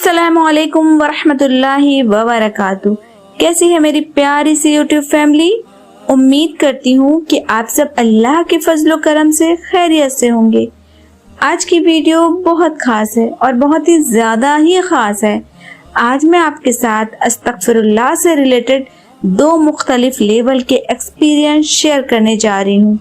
अस्सलाम वालेकुम वरहमतुल्लाहि वबरकातुहू। कैसी है मेरी प्यारी सी यूट्यूब फैमिली। उम्मीद करती हूँ कि आप सब अल्लाह के फजलो करम से खैरियत से होंगे। आज की वीडियो बहुत खास है और बहुत ही ज़्यादा ही खास है। आज मैं आपके साथ अस्तगफिरुल्लाह से रिलेटेड दो मुख्तलिफ लेवल के एक्सपीरियंस शेयर करने जा रही हूँ।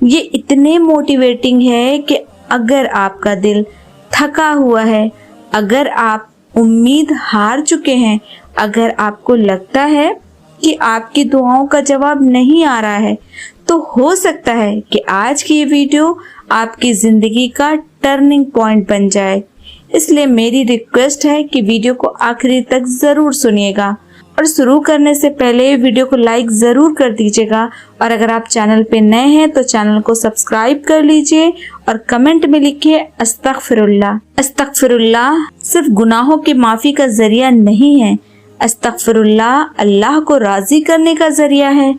ये इतने मोटिवेटिंग है कि अगर आपका दिल थका हुआ है, अगर आप उम्मीद हार चुके हैं, अगर आपको लगता है कि आपकी दुआओं का जवाब नहीं आ रहा है, तो हो सकता है कि आज की ये वीडियो आपकी ज़िंदगी का टर्निंग पॉइंट बन जाए। इसलिए मेरी रिक्वेस्ट है कि वीडियो को आखिरी तक ज़रूर सुनिएगा और शुरू करने से पहले वीडियो को लाइक ज़रूर कर दीजिएगा। और अगर आप चैनल पे नए हैं तो चैनल को सब्सक्राइब कर लीजिए और कमेंट में लिखिए अस्तगफिरुल्लाह। अस्तगफिरुल्लाह सिर्फ गुनाहों की माफ़ी का ज़रिया नहीं है, अस्तगफिरुल्लाह अल्लाह को राज़ी करने का ज़रिया है।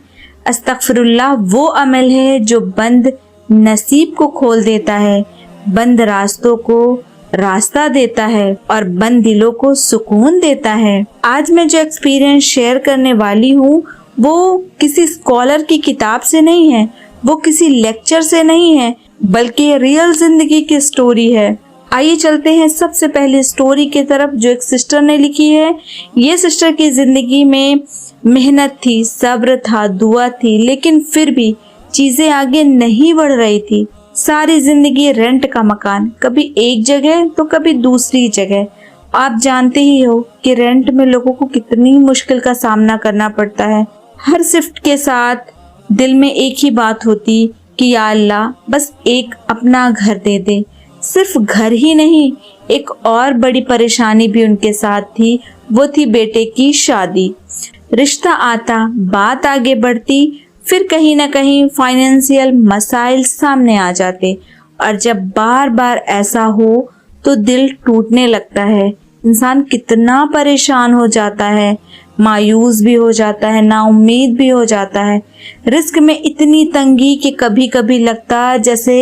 अस्तगफिरुल्लाह वो अमल है जो बंद नसीब को खोल देता है, बंद रास्तों को रास्ता देता है और बंद दिलों को सुकून देता है। आज मैं जो एक्सपीरियंस शेयर करने वाली हूँ वो किसी स्कॉलर की किताब से नहीं है, वो किसी लेक्चर से नहीं है, बल्कि रियल जिंदगी की स्टोरी है। आइए चलते हैं सबसे पहले स्टोरी की तरफ जो एक सिस्टर ने लिखी है। ये सिस्टर की जिंदगी में मेहनत थी, सब्र था, दुआ थी, लेकिन फिर भी चीजें आगे नहीं बढ़ रही थी। सारी जिंदगी रेंट का मकान, कभी एक जगह तो कभी दूसरी जगह। आप जानते ही हो कि रेंट में लोगों को कितनी मुश्किल का सामना करना पड़ता है। हर शिफ्ट के साथ दिल में एक ही बात होती कि या अल्लाह बस एक अपना घर दे दे। सिर्फ घर ही नहीं, एक और बड़ी परेशानी भी उनके साथ थी, वो थी बेटे की शादी। रिश्ता आता, बात आगे बढ़ती, फिर कहीं ना कहीं फाइनेंशियल मसाइल सामने आ जाते और जब बार बार ऐसा हो तो दिल टूटने लगता है। इंसान कितना परेशान हो जाता है, मायूस भी हो जाता है, नाउम्मीद भी हो जाता है। रिस्क में इतनी तंगी कि कभी कभी लगता जैसे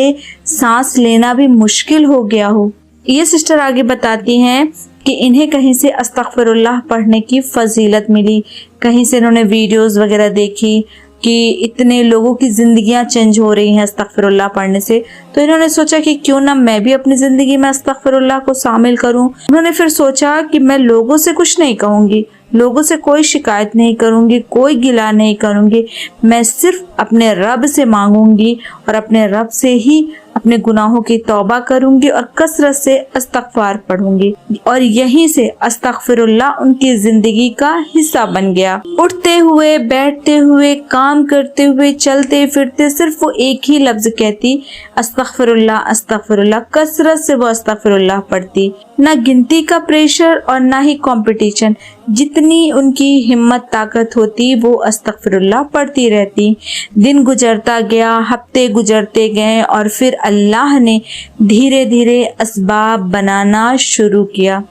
सांस लेना भी मुश्किल हो गया हो। ये सिस्टर आगे बताती हैं कि इन्हें कहीं से अस्तगफिरुल्लाह पढ़ने की फजीलत मिली, कहीं से इन्होंने वीडियोस वगैरह देखी कि इतने लोगों की जिंदगियां चेंज हो रही हैं अस्तगफिरुल्लाह पढ़ने से। तो इन्होंने सोचा कि क्यों ना मैं भी अपनी जिंदगी में अस्तगफिरुल्लाह को शामिल करूं। उन्होंने फिर सोचा कि मैं लोगों से कुछ नहीं कहूंगी, लोगों से कोई शिकायत नहीं करूंगी, कोई गिला नहीं करूंगी, मैं सिर्फ अपने रब से मांगूंगी और अपने रब से ही अपने गुनाहों की तौबा करूंगी और कसरत से अस्तगफार पढ़ूंगी। और यहीं से अस्तगफिरुल्लाह उनकी जिंदगी का हिस्सा बन गया। उठते हुए, बैठते हुए, काम करते हुए, चलते फिरते सिर्फ वो एक ही लफ्ज कहती अस्तगफिरुल्लाह अस्तगफिरुल्लाह। कसरत से वो अस्तगफिरुल्लाह पढ़ती। ना गिनती का प्रेशर और ना ही कंपटीशन, जितनी उनकी हिम्मत ताकत होती वो अस्तगफिरुल्लाह पढ़ती रहती। दिन गुजरता गया, हफ्ते गुजरते गए और फिर अल्लाह ने धीरे धीरे असबाब बनाना शुरू किया।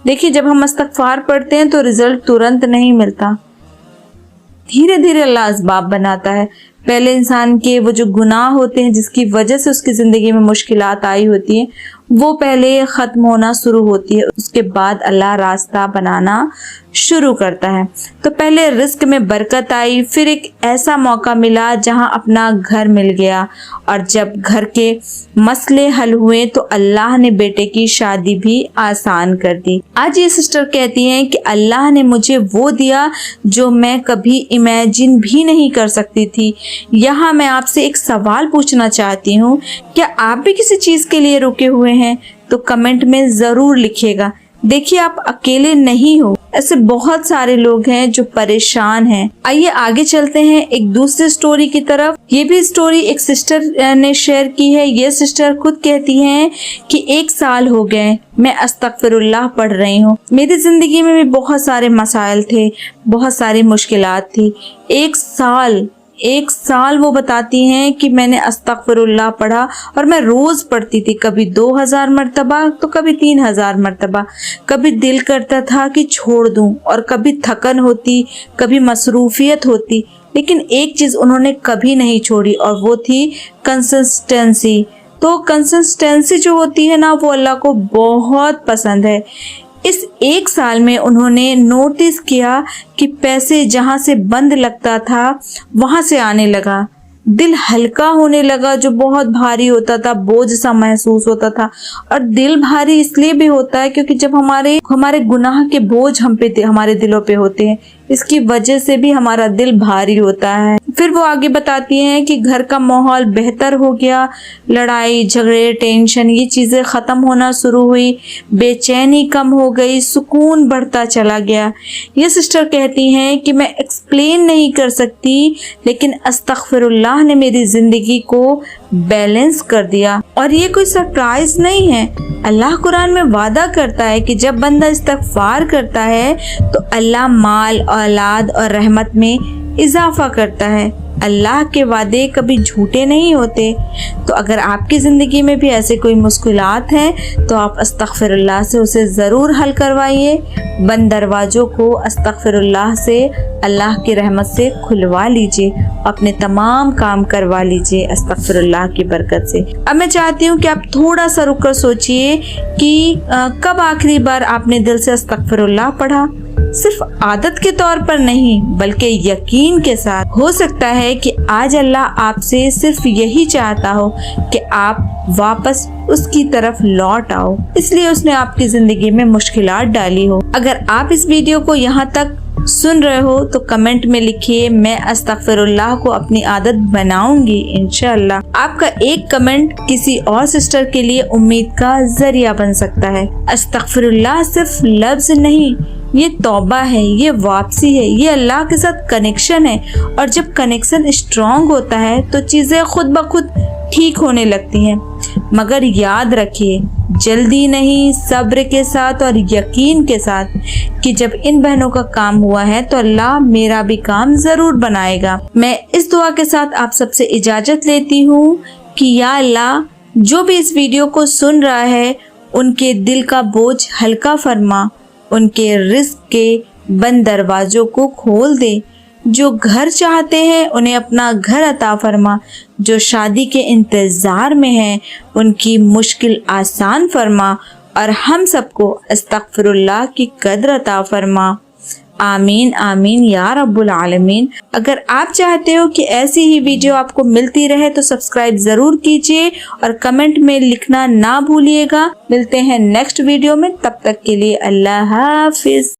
देखिए, जब हम इस्तगफार पढ़ते हैं तो रिजल्ट तुरंत नहीं मिलता, धीरे धीरे अल्लाह असबाब बनाता है। पहले इंसान के वो जो गुनाह होते हैं जिसकी वजह से उसकी ज़िंदगी में मुश्किलात आई होती हैं वो पहले ख़त्म होना शुरू होती है, उसके बाद अल्लाह रास्ता बनाना शुरू करता है। तो पहले रिस्क में बरकत आई, फिर एक ऐसा मौका मिला जहां अपना घर मिल गया और जब घर के मसले हल हुए तो अल्लाह ने बेटे की शादी भी आसान कर दी। आज ये सिस्टर कहती हैं कि अल्लाह ने मुझे वो दिया जो मैं कभी इमेजिन भी नहीं कर सकती थी। यहाँ मैं आपसे एक सवाल पूछना चाहती हूँ, क्या आप भी किसी चीज़ के लिए रुके हुए हैं? तो कमेंट में ज़रूर लिखिएगा। देखिए, आप अकेले नहीं हो, ऐसे बहुत सारे लोग हैं जो परेशान हैं। आइए आगे चलते हैं एक दूसरी स्टोरी की तरफ। ये भी स्टोरी एक सिस्टर ने शेयर की है। ये सिस्टर खुद कहती हैं कि 1 साल हो गए मैं अस्तगफिरुल्लाह पढ़ रही हूँ। मेरी जिंदगी में भी बहुत सारे मसाइल थे, बहुत सारी मुश्किलात थी। 1 साल वो बताती हैं कि मैंने अस्तगफिरुल्लाह पढ़ा और मैं रोज़ पढ़ती थी, कभी 2000 मरतबा तो कभी 3000 मरतबा। कभी दिल करता था कि छोड़ दूं और कभी थकन होती, कभी मसरूफियत होती, लेकिन एक चीज़ उन्होंने कभी नहीं छोड़ी और वो थी कंसिस्टेंसी। तो कंसिस्टेंसी जो होती है ना वो अल्लाह को बहुत पसंद है। اس ایک سال میں انہوں نے نوٹس کیا کہ پیسے جہاں سے بند لگتا تھا وہاں سے آنے لگا، دل ہلکا ہونے لگا جو بہت بھاری ہوتا تھا، بوجھ سا محسوس ہوتا تھا۔ اور دل بھاری اس لیے بھی ہوتا ہے کیونکہ جب ہمارے گناہ کے بوجھ ہمارے دلوں پہ ہوتے ہیں، اس کی وجہ سے بھی ہمارا دل بھاری ہوتا ہے۔ پھر وہ آگے بتاتی ہیں کہ گھر کا ماحول بہتر ہو گیا، لڑائی جھگڑے ٹینشن یہ چیزیں ختم ہونا شروع ہوئی، بے چینی کم ہو گئی، سکون بڑھتا چلا گیا۔ یہ سسٹر کہتی ہیں کہ میں ایکسپلین نہیں کر سکتی، لیکن استغفر اللہ نے میری زندگی کو بیلنس کر دیا۔ اور یہ کوئی سرپرائز نہیں ہے، اللہ قرآن میں وعدہ کرتا ہے کہ جب بندہ استغفار کرتا ہے تو اللہ مال، اولاد اور رحمت میں اضافہ کرتا ہے۔ اللہ کے وعدے کبھی جھوٹے نہیں ہوتے۔ تو اگر آپ کی زندگی میں بھی ایسے کوئی مشکلات ہیں تو آپ استغفر اللہ سے اسے ضرور حل کروائیے، بند دروازوں کو استغفر اللہ سے، اللہ کی رحمت سے کھلوا لیجئے، اپنے تمام کام کروا لیجئے استغفر اللہ کی برکت سے۔ اب میں چاہتی ہوں کہ آپ تھوڑا سا رک کر سوچئے کہ کب آخری بار آپ نے دل سے استغفر اللہ پڑھا، صرف عادت کے طور پر نہیں بلکہ یقین کے ساتھ۔ ہو سکتا ہے کہ آج اللہ آپ سے صرف یہی چاہتا ہو کہ آپ واپس اس کی طرف لوٹ آؤ، اس لیے اس نے آپ کی زندگی میں مشکلات ڈالی ہو۔ اگر آپ اس ویڈیو کو یہاں تک سن رہے ہو تو کمنٹ میں لکھیے میں استغفر اللہ کو اپنی عادت بناؤں گی انشاءاللہ۔ آپ کا ایک کمنٹ کسی اور سسٹر کے لیے امید کا ذریعہ بن سکتا ہے۔ استغفر اللہ صرف لفظ نہیں، یہ توبہ ہے، یہ واپسی ہے، یہ اللہ کے ساتھ کنیکشن ہے۔ اور جب کنیکشن اسٹرانگ ہوتا ہے تو چیزیں خود بخود ٹھیک ہونے لگتی ہیں۔ مگر یاد رکھیے، جلدی نہیں، صبر کے ساتھ اور یقین کے ساتھ کہ جب ان بہنوں کا کام ہوا ہے تو اللہ میرا بھی کام ضرور بنائے گا۔ میں اس دعا کے ساتھ آپ سب سے اجازت لیتی ہوں کہ یا اللہ جو بھی اس ویڈیو کو سن رہا ہے ان کے دل کا بوجھ ہلکا فرما، ان کے رزق کے بند دروازوں کو کھول دے، جو گھر چاہتے ہیں انہیں اپنا گھر عطا فرما، جو شادی کے انتظار میں ہیں ان کی مشکل آسان فرما، اور ہم سب کو استغفر اللہ کی قدر عطا فرما۔ آمین آمین یا رب العالمین۔ اگر آپ چاہتے ہو کہ ایسی ہی ویڈیو آپ کو ملتی رہے تو سبسکرائب ضرور کیجیے اور کمنٹ میں لکھنا نہ بھولیے گا۔ ملتے ہیں نیکسٹ ویڈیو میں، تب تک کے لیے اللہ حافظ۔